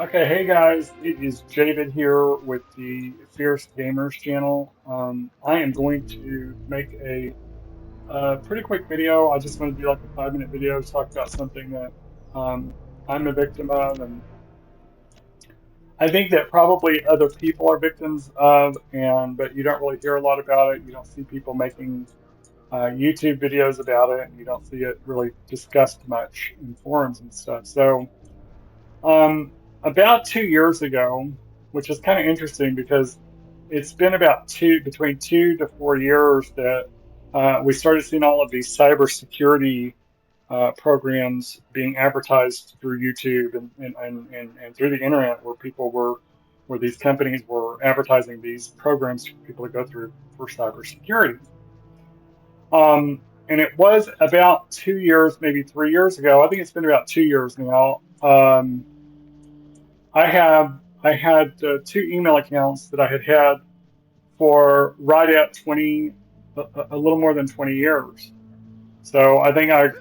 Okay, hey guys, it is David here with the Fierce Gamers channel. I am going to make a pretty quick video. I just want to do like a 5-minute video to talk about something that um, I'm a victim of, and I think that probably other people are victims of, and but you don't really hear a lot about it. You don't see people making YouTube videos about it, and you don't see it really discussed much in forums and stuff. So. Um, about 2 years ago, which is kind of interesting because it's been about between 2 to 4 years that we started seeing all of these cybersecurity programs being advertised through YouTube and through the internet, where these companies were advertising these programs for people to go through for cybersecurity. And it was about 2 years, maybe 3 years ago. I think it's been about 2 years now. I had two email accounts that I had had for right at 20, a little more than 20 years. So I think I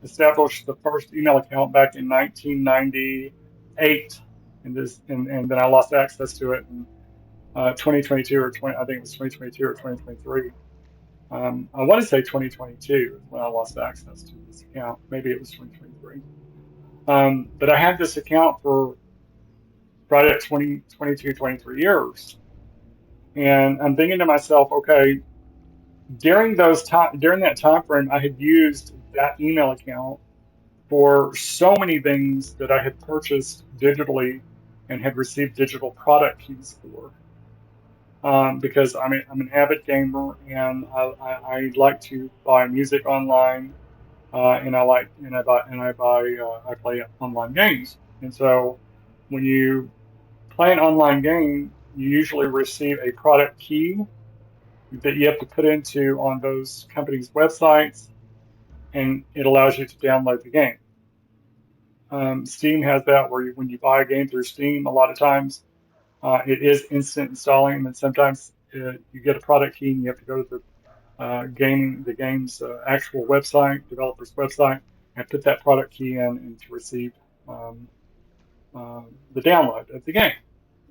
established the first email account back in 1998, and then I lost access to it in 2022 or 20. I think it was 2022 or 2023. I want to say 2022 is when I lost access to this account. Maybe it was 2023. But I had this account for right at 20, 22, 23 years. And I'm thinking to myself, okay, during that time frame, I had used that email account for so many things that I had purchased digitally and had received digital product keys for. Because I'm an avid gamer and I like to buy music online, and I play online games. And so when you play an online game, you usually receive a product key that you have to put into on those companies' websites, and it allows you to download the game. Steam has that where when you buy a game through Steam, a lot of times it is instant installing, and sometimes you get a product key and you have to go to the game's actual website, developer's website, and put that product key in and to receive um, the download of the game.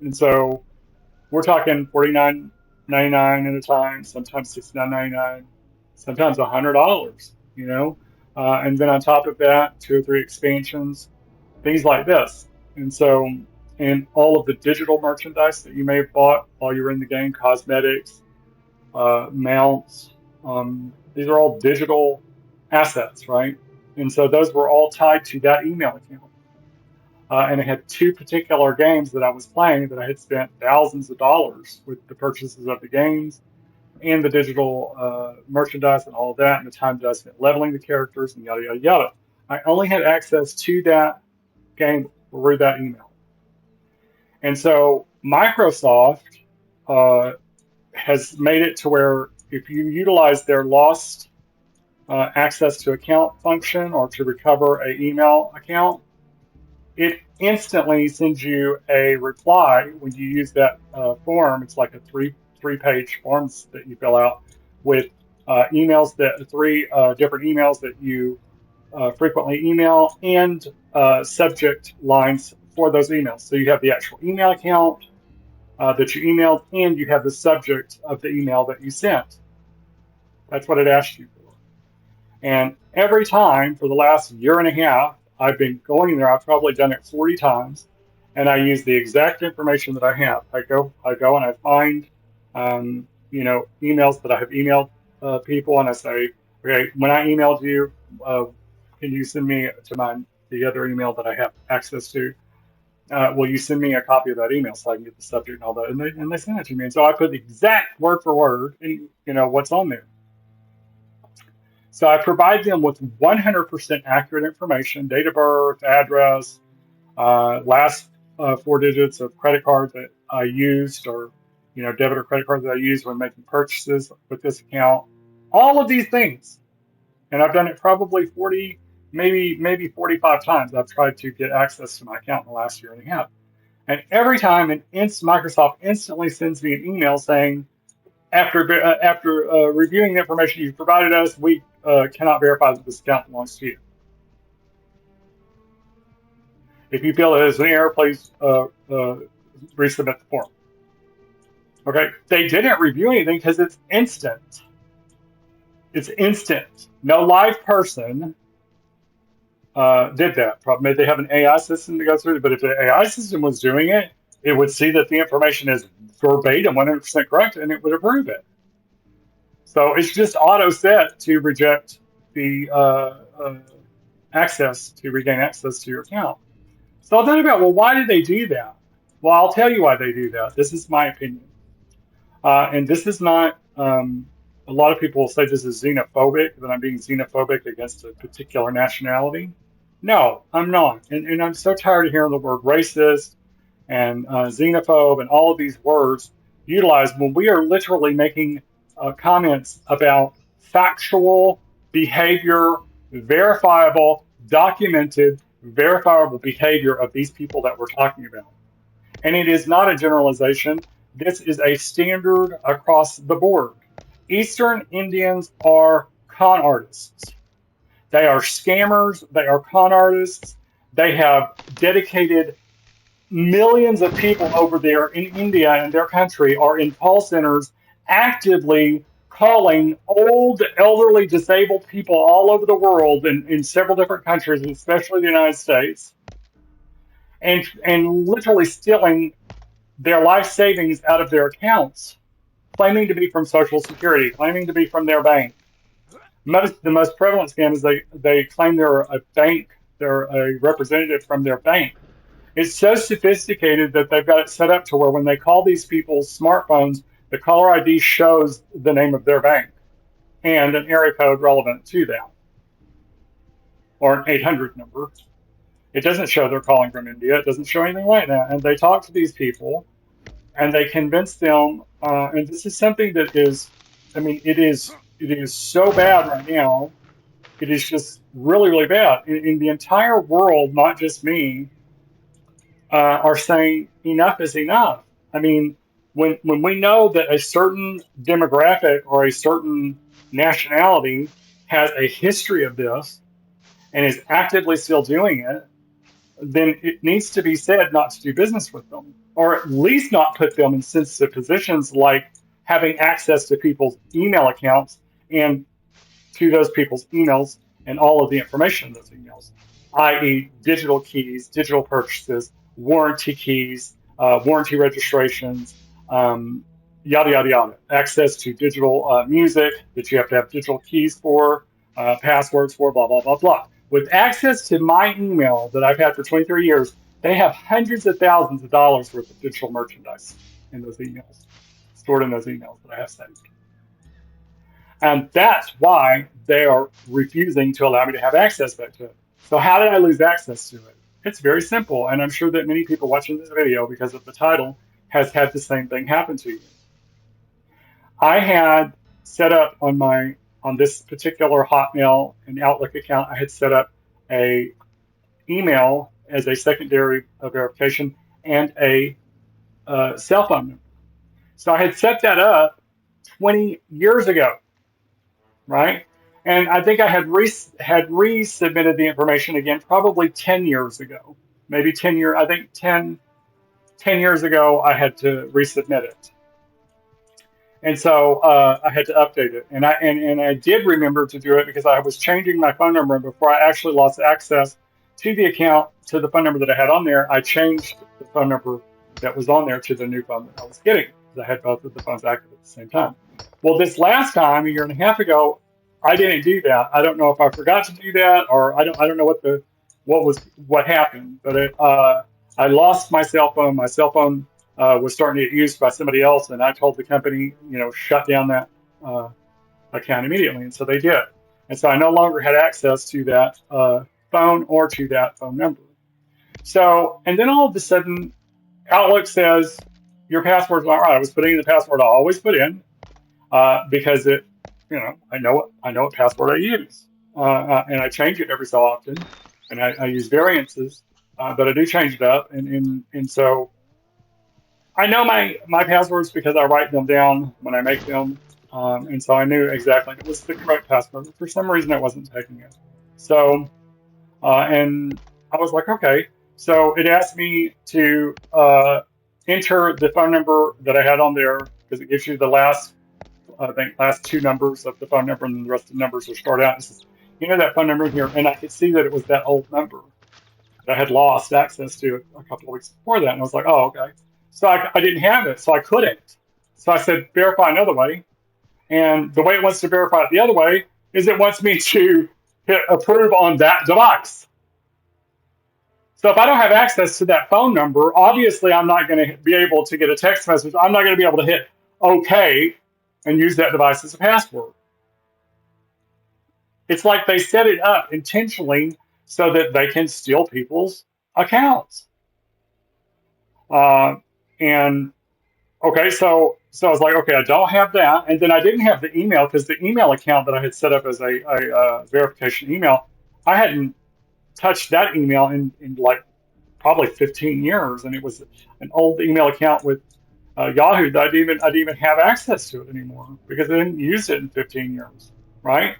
And so we're talking 49.99 at a time, sometimes 69.99, sometimes $100, and then on top of that, two or three expansions, things like this. And so, and all of the digital merchandise that you may have bought while you were in the game, cosmetics, mounts, these are all digital assets, right? And so those were all tied to that email account. And I had two particular games that I was playing that I had spent thousands of dollars with the purchases of the games and the digital merchandise and all of that, and the time that I spent leveling the characters and yada, yada, yada. I only had access to that game through that email. And so Microsoft uh, has made it to where if you utilize their lost access to account function or to recover a email account, it instantly sends you a reply when you use that form. It's like a three page forms that you fill out with emails that three different emails that you frequently email and subject lines for those emails. So you have the actual email account that you emailed, and you have the subject of the email that you sent. That's what it asked you for. And every time for the last year and a half, I've been going there. I've probably done it 40 times, and I use the exact information that I have. I go and I find, emails that I have emailed people, and I say, okay, when I emailed you, uh, can you send me to the other email that I have access to? Will you send me a copy of that email so I can get the subject and all that? And they send it to me, and so I put the exact word for word, and what's on there. So I provide them with 100% accurate information: date of birth, address, last four digits of credit card that I used, or debit or credit card that I used when making purchases with this account. All of these things, and I've done it probably 40, maybe 45 times. I've tried to get access to my account in the last year and a half, and every time, Microsoft instantly sends me an email saying, after reviewing the information you've provided us, we cannot verify that this account belongs to you. If you feel there's an error, please resubmit the form. Okay, they didn't review anything because it's instant. It's instant. No live person did that. Probably they have an AI system to go through, but if the AI system was doing it, it would see that the information is verbatim, 100% correct, and it would approve it. So it's just auto set to reject the access to regain access to your account. So I'll tell you about, well, why did they do that? Well, I'll tell you why they do that. This is my opinion. And this is not, a lot of people will say this is xenophobic, that I'm being xenophobic against a particular nationality. No, I'm not. And I'm so tired of hearing the word racist and xenophobe and all of these words utilized when we are literally making comments about factual behavior, verifiable, documented, verifiable behavior of these people that we're talking about. And it is not a generalization. This is a standard across the board. Eastern Indians are con artists. They are scammers. They are con artists. They have dedicated millions of people over there in India and their country are in call centers actively calling old, elderly, disabled people all over the world in several different countries, especially the United States, and literally stealing their life savings out of their accounts, claiming to be from Social Security, claiming to be from their bank. The most prevalent scam is they claim they're a bank, they're a representative from their bank. It's so sophisticated that they've got it set up to where when they call these people's smartphones, the caller ID shows the name of their bank and an area code relevant to that, or an 800 number. It doesn't show they're calling from India. It doesn't show anything like that. And they talk to these people and they convince them, and this is something that is, I mean, it is so bad right now. It is just really, really bad. In the entire world, not just me, are saying enough is enough. I mean, when we know that a certain demographic or a certain nationality has a history of this and is actively still doing it, then it needs to be said not to do business with them, or at least not put them in sensitive positions like having access to people's email accounts and to those people's emails and all of the information in those emails, i.e., digital keys, digital purchases, warranty keys, warranty registrations, yada, yada, yada. Access to digital music that you have to have digital keys for, passwords for, blah, blah, blah, blah. With access to my email that I've had for 23 years, they have hundreds of thousands of dollars worth of digital merchandise in those emails, stored in those emails that I have saved. And that's why they are refusing to allow me to have access back to it. So how did I lose access to it? It's very simple, and I'm sure that many people watching this video, because of the title, has had the same thing happen to you. I had set up on this particular Hotmail and Outlook account, I had set up a email as a secondary verification and a cell phone number. So I had set that up 20 years ago, right? And I think I had resubmitted the information again probably 10 years ago, maybe 10 years. I think 10 years ago I had to resubmit it. And so I had to update it, and I did remember to do it because I was changing my phone number, and before I actually lost access to the account, to the phone number that I had on there, I changed the phone number that was on there to the new phone that I was getting, because I had both of the phones active at the same time. Well, this last time, a year and a half ago, I didn't do that. I don't know if I forgot to do that, or I don't know what happened, but I lost my cell phone. My cell phone was starting to get used by somebody else, and I told the company, shut down that account immediately, and so they did. And so I no longer had access to that phone or to that phone number. So, and then all of a sudden, Outlook says your password's not right. I was putting in the password I always put in because I know what password I use, and I change it every so often, and I use variances, but I do change it up, and so I know my passwords because I write them down when I make them, and so I knew exactly it was the correct password. For some reason, it wasn't taking it. So, and I was like, okay. So it asked me to enter the phone number that I had on there because it gives you the last, I think, last two numbers of the phone number, and then the rest of the numbers will start out. It says, that phone number here, and I could see that it was that old number that I had lost access to a couple of weeks before that, and I was like, oh, okay. So I didn't have it, so I couldn't. So I said, verify another way, and the way it wants to verify it the other way is it wants me to hit approve on that device. So if I don't have access to that phone number, obviously I'm not going to be able to get a text message. I'm not going to be able to hit OK and use that device as a password. It's like they set it up intentionally so that they can steal people's accounts. And okay, so I was like, okay, I don't have that, and then I didn't have the email because the email account that I had set up as a verification email, I hadn't touched that email in like probably 15 years, and it was an old email account with Yahoo that I didn't even have access to it anymore because I didn't use it in 15 years, right?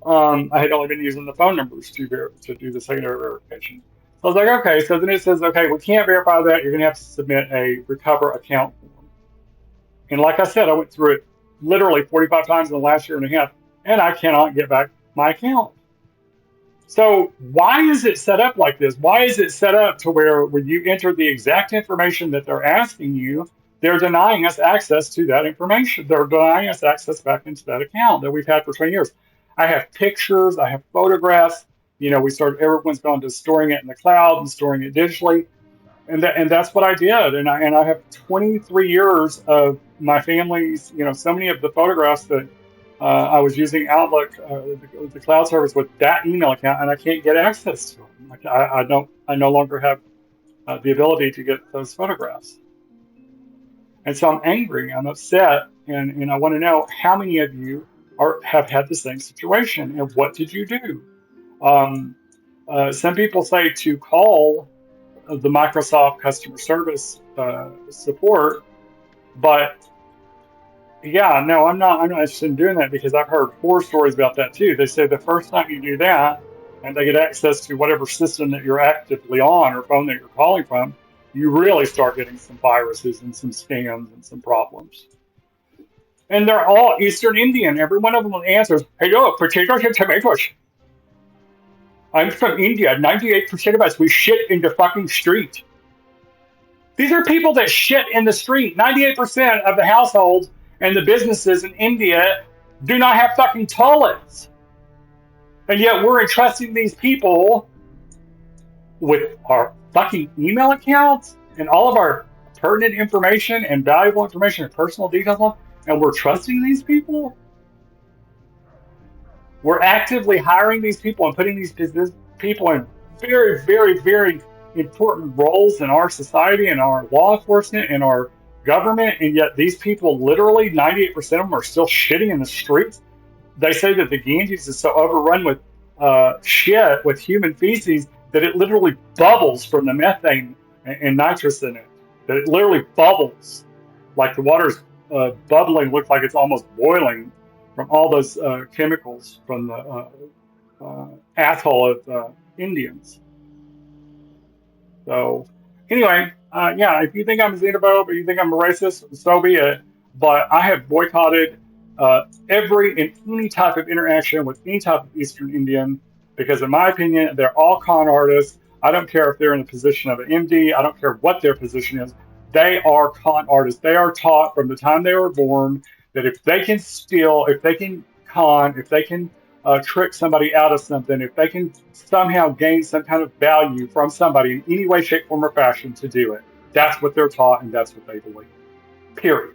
I had only been using the phone numbers to do the secondary verification. So I was like, okay, so then it says, okay, we can't verify that. You're going to have to submit a recover account form. And like I said, I went through it literally 45 times in the last year and a half, and I cannot get back my account. So why is it set up like this? Why is it set up to where when you enter the exact information that they're asking you, they're denying us access to that information. They're denying us access back into that account that we've had for 20 years. I have pictures, I have photographs. Everyone's gone to storing it in the cloud and storing it digitally. And that's what I did. And I have 23 years of my family's, so many of the photographs that I was using Outlook, the cloud service with that email account, and I can't get access to them. Like I no longer have the ability to get those photographs. And so I'm angry, I'm upset, and I want to know how many of you have had the same situation, and what did you do? Some people say to call the Microsoft customer service support, but yeah, no, I'm not interested in doing that because I've heard horror stories about that too. They say the first time you do that and they get access to whatever system that you're actively on or phone that you're calling from, you really start getting some viruses and some scams and some problems. And they're all Eastern Indian. Every one of them answers, hello, potatoes and tomatoes. I'm from India. 98% of us, we shit in the fucking street. These are people that shit in the street. 98% of the households and the businesses in India do not have fucking toilets. And yet we're entrusting these people with our fucking email accounts and all of our pertinent information and valuable information and personal details, and we're trusting these people? We're actively hiring these people and putting these people in very, very, very important roles in our society and our law enforcement and our government, and yet these people, literally 98% of them, are still shitting in the streets. They say that the Ganges is so overrun with shit, with human feces, that it literally bubbles from the methane and nitrous in it. That it literally bubbles, like the water's bubbling, looks like it's almost boiling from all those chemicals from the asshole of Indians. So anyway, yeah, if you think I'm a xenophobe or you think I'm a racist, so be it. But I have boycotted every and any type of interaction with any type of Eastern Indian because, in my opinion, they're all con artists. I don't care if they're in the position of an MD. I don't care what their position is. They are con artists. They are taught from the time they were born that if they can steal, if they can con, if they can trick somebody out of something, if they can somehow gain some kind of value from somebody in any way, shape, form, or fashion to do it, that's what they're taught and that's what they believe. Period.